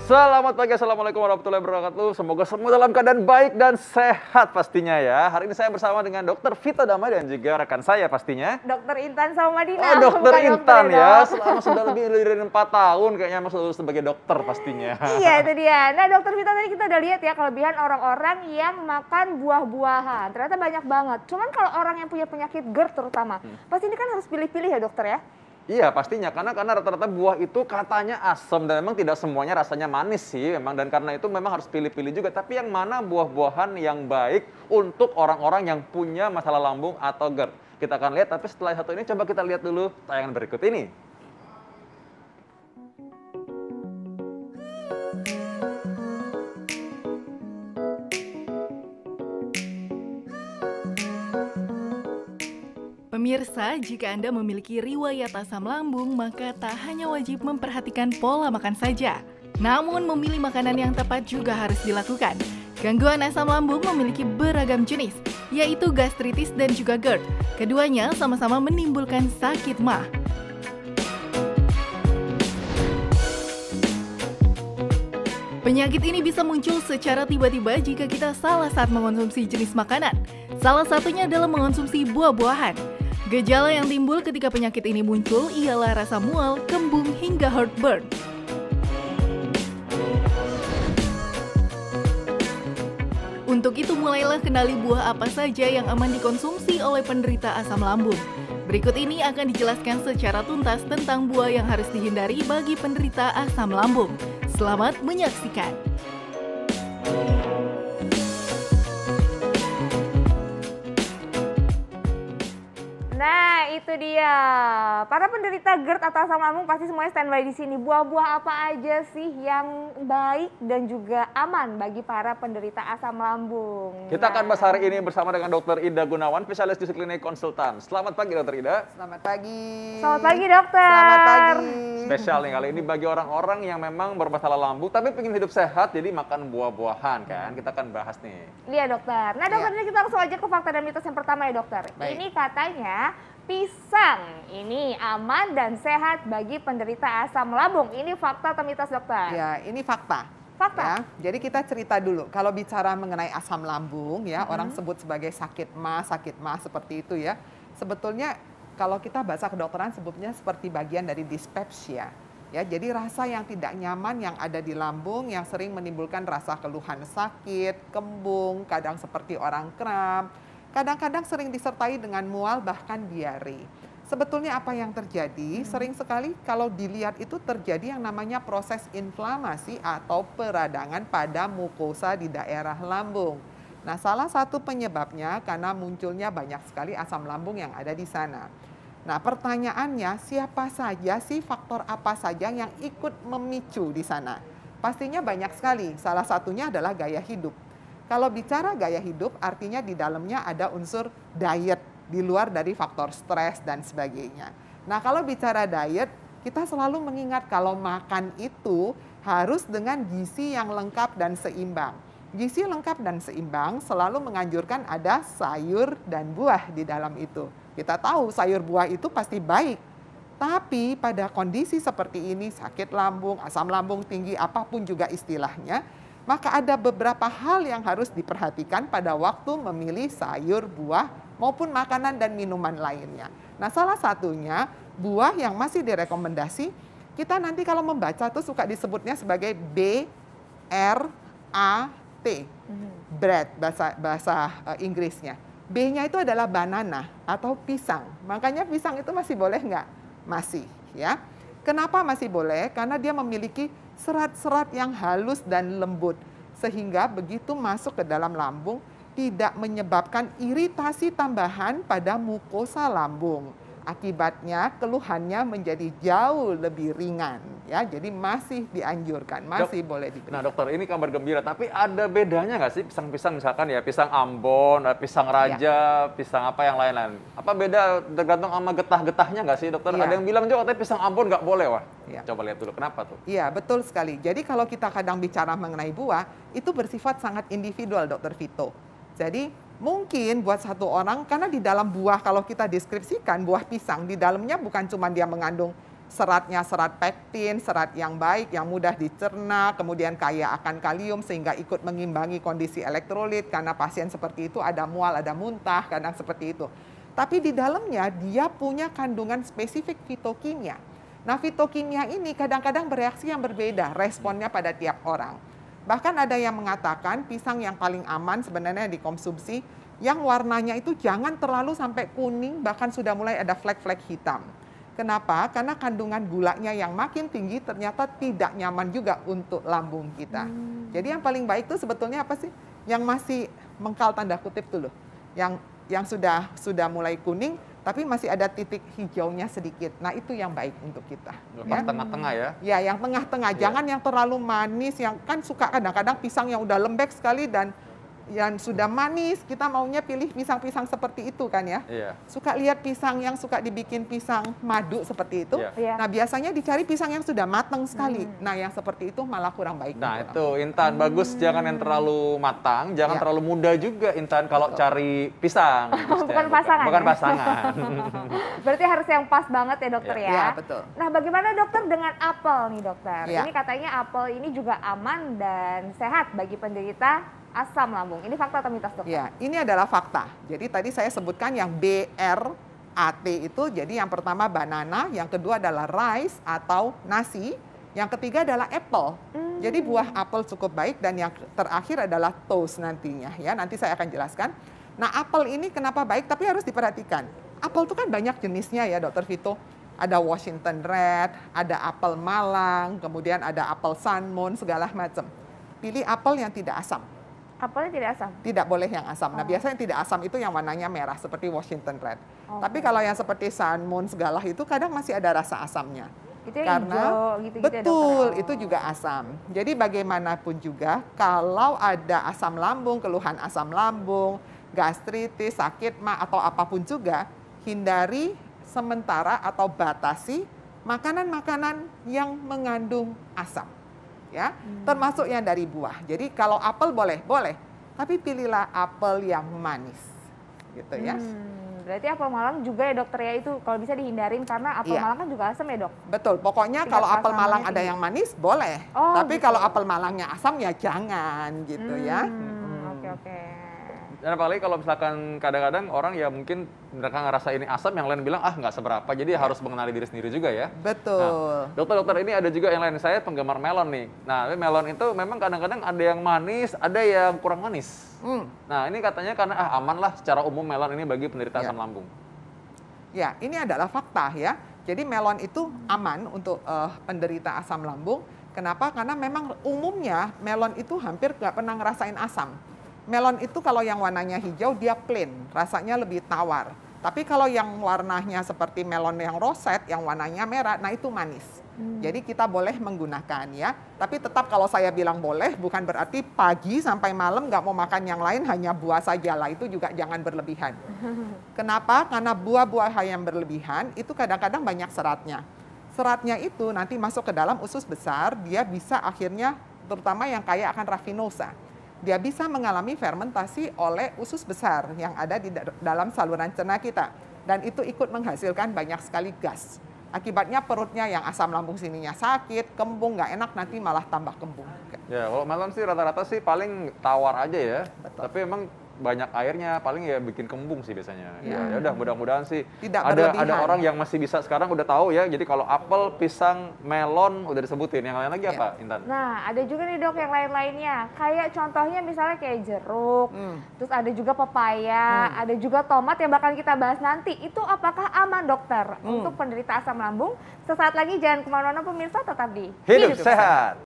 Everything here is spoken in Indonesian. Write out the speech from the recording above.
Selamat pagi, Assalamualaikum warahmatullahi wabarakatuh. Semoga semua dalam keadaan baik dan sehat pastinya ya. Hari ini saya bersama dengan Dr. Vita Damai dan juga rekan saya pastinya. Dr. Intan Saumadina. Oh, Dr. Intan ya. Selama sudah lebih dari 4 tahun kayaknya masuk sebagai dokter pastinya. Iya, itu dia. Nah, Dr. Vita tadi kita udah lihat ya kelebihan orang-orang yang makan buah-buahan. Ternyata banyak banget. Cuman kalau orang yang punya penyakit GERD terutama, pasti ini kan harus pilih-pilih ya dokter ya? Iya pastinya, karena rata-rata buah itu katanya asam dan memang tidak semuanya rasanya manis sih memang, dan karena itu memang harus pilih-pilih juga. Tapi yang mana buah-buahan yang baik untuk orang-orang yang punya masalah lambung atau GERD? Kita akan lihat, tapi setelah satu ini coba kita lihat dulu tayangan berikut ini. Pemirsa, jika Anda memiliki riwayat asam lambung, maka tak hanya wajib memperhatikan pola makan saja, namun memilih makanan yang tepat juga harus dilakukan. Gangguan asam lambung memiliki beragam jenis, yaitu gastritis dan juga GERD. Keduanya sama-sama menimbulkan sakit MAH. Penyakit ini bisa muncul secara tiba-tiba jika kita salah saat mengonsumsi jenis makanan. Salah satunya adalah mengonsumsi buah-buahan. Gejala yang timbul ketika penyakit ini muncul ialah rasa mual, kembung, hingga heartburn. Untuk itu mulailah kenali buah apa saja yang aman dikonsumsi oleh penderita asam lambung. Berikut ini akan dijelaskan secara tuntas tentang buah yang harus dihindari bagi penderita asam lambung. Selamat menyaksikan. Nah, itu dia. Para penderita GERD atau asam lambung pasti semuanya standby di sini. Buah-buah apa aja sih yang baik dan juga aman bagi para penderita asam lambung? Kita akan bahas hari ini bersama dengan Dr. Ida Gunawan, spesialis gizi klinik konsultan. Selamat pagi Dr. Ida. Selamat pagi. Selamat pagi dokter. Selamat pagi. Spesial nih kali ini bagi orang-orang yang memang bermasalah lambung tapi pengen hidup sehat, jadi makan buah-buahan kan. Kita akan bahas nih. Iya dokter. Nah dokter, ini kita langsung aja ke fakta dan mitos yang pertama ya dokter. Baik. Ini katanya pisang ini aman dan sehat bagi penderita asam lambung. Ini fakta atau mitos dokter? Ya, ini fakta. Fakta. Ya, jadi kita cerita dulu. Kalau bicara mengenai asam lambung ya, orang sebut sebagai sakit MAH seperti itu ya. Sebetulnya kalau kita bahasa kedokteran sebutnya seperti bagian dari dispepsia. Ya, jadi rasa yang tidak nyaman yang ada di lambung yang sering menimbulkan rasa keluhan sakit, kembung, kadang seperti orang kram. Kadang-kadang sering disertai dengan mual bahkan diare. Sebetulnya apa yang terjadi? Sering sekali kalau dilihat itu terjadi yang namanya proses inflamasi atau peradangan pada mukosa di daerah lambung. Nah, salah satu penyebabnya karena munculnya banyak sekali asam lambung yang ada di sana. Nah, pertanyaannya siapa saja sih, faktor apa saja yang ikut memicu di sana? Pastinya banyak sekali. Salah satunya adalah gaya hidup. Kalau bicara gaya hidup, artinya di dalamnya ada unsur diet di luar dari faktor stres dan sebagainya. Nah, kalau bicara diet, kita selalu mengingat kalau makan itu harus dengan gizi yang lengkap dan seimbang. Gizi lengkap dan seimbang selalu menganjurkan ada sayur dan buah di dalam itu. Kita tahu sayur buah itu pasti baik. Tapi pada kondisi seperti ini, sakit lambung, asam lambung tinggi, apapun juga istilahnya, maka ada beberapa hal yang harus diperhatikan pada waktu memilih sayur, buah, maupun makanan dan minuman lainnya. Nah, salah satunya buah yang masih direkomendasi, kita nanti kalau membaca tuh suka disebutnya sebagai BRAT, bread bahasa Inggrisnya. B-nya itu adalah banana atau pisang. Makanya pisang itu masih boleh nggak? Masih, ya. Kenapa masih boleh? Karena dia memiliki serat-serat yang halus dan lembut. Sehingga begitu masuk ke dalam lambung, tidak menyebabkan iritasi tambahan pada mukosa lambung. Akibatnya keluhannya menjadi jauh lebih ringan. Ya, jadi masih dianjurkan, masih boleh diberikan. Nah dokter, ini kabar gembira, tapi ada bedanya nggak sih pisang-pisang misalkan ya, pisang Ambon, pisang Raja, pisang apa yang lain-lain? Apa beda tergantung sama getah-getahnya nggak sih dokter? Ya. Ada yang bilang juga katanya pisang Ambon nggak boleh, wah. Ya. Coba lihat dulu, kenapa tuh? Iya, betul sekali. Jadi kalau kita kadang bicara mengenai buah, itu bersifat sangat individual, Dokter Vito. Jadi mungkin buat satu orang, karena di dalam buah kalau kita deskripsikan buah pisang, di dalamnya bukan cuma dia mengandung seratnya serat pektin, serat yang baik, yang mudah dicerna, kemudian kaya akan kalium sehingga ikut mengimbangi kondisi elektrolit karena pasien seperti itu ada mual, ada muntah, kadang seperti itu. Tapi di dalamnya dia punya kandungan spesifik fitokimia. Nah, fitokimia ini kadang-kadang bereaksi yang berbeda responnya pada tiap orang. Bahkan ada yang mengatakan pisang yang paling aman sebenarnya dikonsumsi yang warnanya itu jangan terlalu sampai kuning, bahkan sudah mulai ada flek-flek hitam. Kenapa? Karena kandungan gulanya yang makin tinggi ternyata tidak nyaman juga untuk lambung kita. Jadi yang paling baik itu sebetulnya apa sih? Yang masih mengkal tanda kutip tuh loh. Yang sudah mulai kuning tapi masih ada titik hijaunya sedikit. Nah, itu yang baik untuk kita. Pas tengah-tengah ya? Ya, yang tengah-tengah. Jangan yang terlalu manis, yang kan suka kadang-kadang pisang yang udah lembek sekali dan yang sudah manis, kita maunya pilih pisang-pisang seperti itu kan ya. Iya. Suka lihat pisang yang suka dibikin pisang madu seperti itu. Iya. Nah, biasanya dicari pisang yang sudah matang sekali. Nah, yang seperti itu malah kurang baik. Nah untuk itu Intan, bagus jangan yang terlalu matang, jangan Ya. terlalu muda juga Intan kalau cari pisang. Bukan pasangan Bukan ya? pasangan. Berarti harus yang pas banget ya dokter ya. Ya, betul. Nah, bagaimana dokter dengan apel nih dokter? Ya. Ini katanya apel ini juga aman dan sehat bagi penderita asam lambung. Ini fakta atau mitos dokter? Ya, ini adalah fakta. Jadi tadi saya sebutkan yang BRAT itu, jadi yang pertama banana, yang kedua adalah rice atau nasi, yang ketiga adalah apple. Jadi buah apel cukup baik dan yang terakhir adalah toast nantinya ya. Nanti saya akan jelaskan. Nah, apel ini kenapa baik tapi harus diperhatikan. Apel itu kan banyak jenisnya ya, Dokter Vito. Ada Washington Red, ada apel Malang, kemudian ada apel Sanmon, segala macam. Pilih apel yang tidak asam. Apelnya tidak asam? Tidak boleh yang asam. Nah, biasanya yang tidak asam itu yang warnanya merah seperti Washington Red. Oh. Tapi kalau yang seperti Sanmon segala itu kadang masih ada rasa asamnya. Itu yang hijau gitu-gitu ya, betul, dokter? itu juga asam. Jadi bagaimanapun juga kalau ada asam lambung, keluhan asam lambung, gastritis, sakit mah atau apapun juga, hindari sementara atau batasi makanan-makanan yang mengandung asam. Ya, termasuk yang dari buah. Jadi kalau apel boleh, tapi pilihlah apel yang manis, gitu ya. Berarti apel Malang juga ya dokter ya, itu kalau bisa dihindarin karena apel Iya. Malang kan juga asam ya dok? Betul. Pokoknya Tingkat kalau apel rasa Malang asamnya ada tinggi. yang manis boleh, Oh, tapi gitu. kalau apel Malangnya asam ya jangan, gitu ya. Oke. Dan apalagi kalau misalkan kadang-kadang orang ya mungkin mereka ngerasa ini asam, yang lain bilang nggak seberapa. Jadi harus mengenali diri sendiri juga ya. Betul. Dokter-dokter ini ada juga yang lain, saya penggemar melon nih. Nah, melon itu memang kadang-kadang ada yang manis, ada yang kurang manis. Nah, ini katanya karena aman lah secara umum melon ini bagi penderita Ya. asam lambung. Ya, ini adalah fakta ya. Jadi melon itu aman untuk penderita asam lambung. Kenapa? Karena memang umumnya melon itu hampir nggak pernah ngerasain asam. Melon itu kalau yang warnanya hijau dia plain, rasanya lebih tawar. Tapi kalau yang warnanya seperti melon yang roset, yang warnanya merah, nah itu manis. Jadi kita boleh menggunakan ya. Tapi tetap kalau saya bilang boleh, bukan berarti pagi sampai malam nggak mau makan yang lain, hanya buah saja lah. Itu juga jangan berlebihan. Kenapa? Karena buah-buah yang berlebihan itu kadang-kadang banyak seratnya. Seratnya itu nanti masuk ke dalam usus besar, dia bisa akhirnya, terutama yang kaya akan rafinosa. Dia bisa mengalami fermentasi oleh usus besar yang ada di dalam saluran cerna kita. Dan itu ikut menghasilkan banyak sekali gas. Akibatnya perutnya yang asam lambung sininya sakit, kembung, nggak enak, nanti malah tambah kembung. Ya, kalau melon sih rata-rata sih paling tawar aja ya. Betul. Tapi emang banyak airnya, paling ya bikin kembung sih biasanya. Ya. Ya udah, mudah-mudahan sih Tidak ada berlebihan. orang yang masih bisa sekarang udah tahu ya. Jadi kalau apel, pisang, melon udah disebutin. Yang lain lagi Ya. apa, Intan? Nah, ada juga nih dok yang lain-lainnya. Kayak contohnya misalnya kayak jeruk, terus ada juga pepaya, ada juga tomat yang bakal kita bahas nanti. Itu apakah aman dokter untuk penderita asam lambung? Sesaat lagi jangan kemana-mana pemirsa, tetap di Hidup sehat.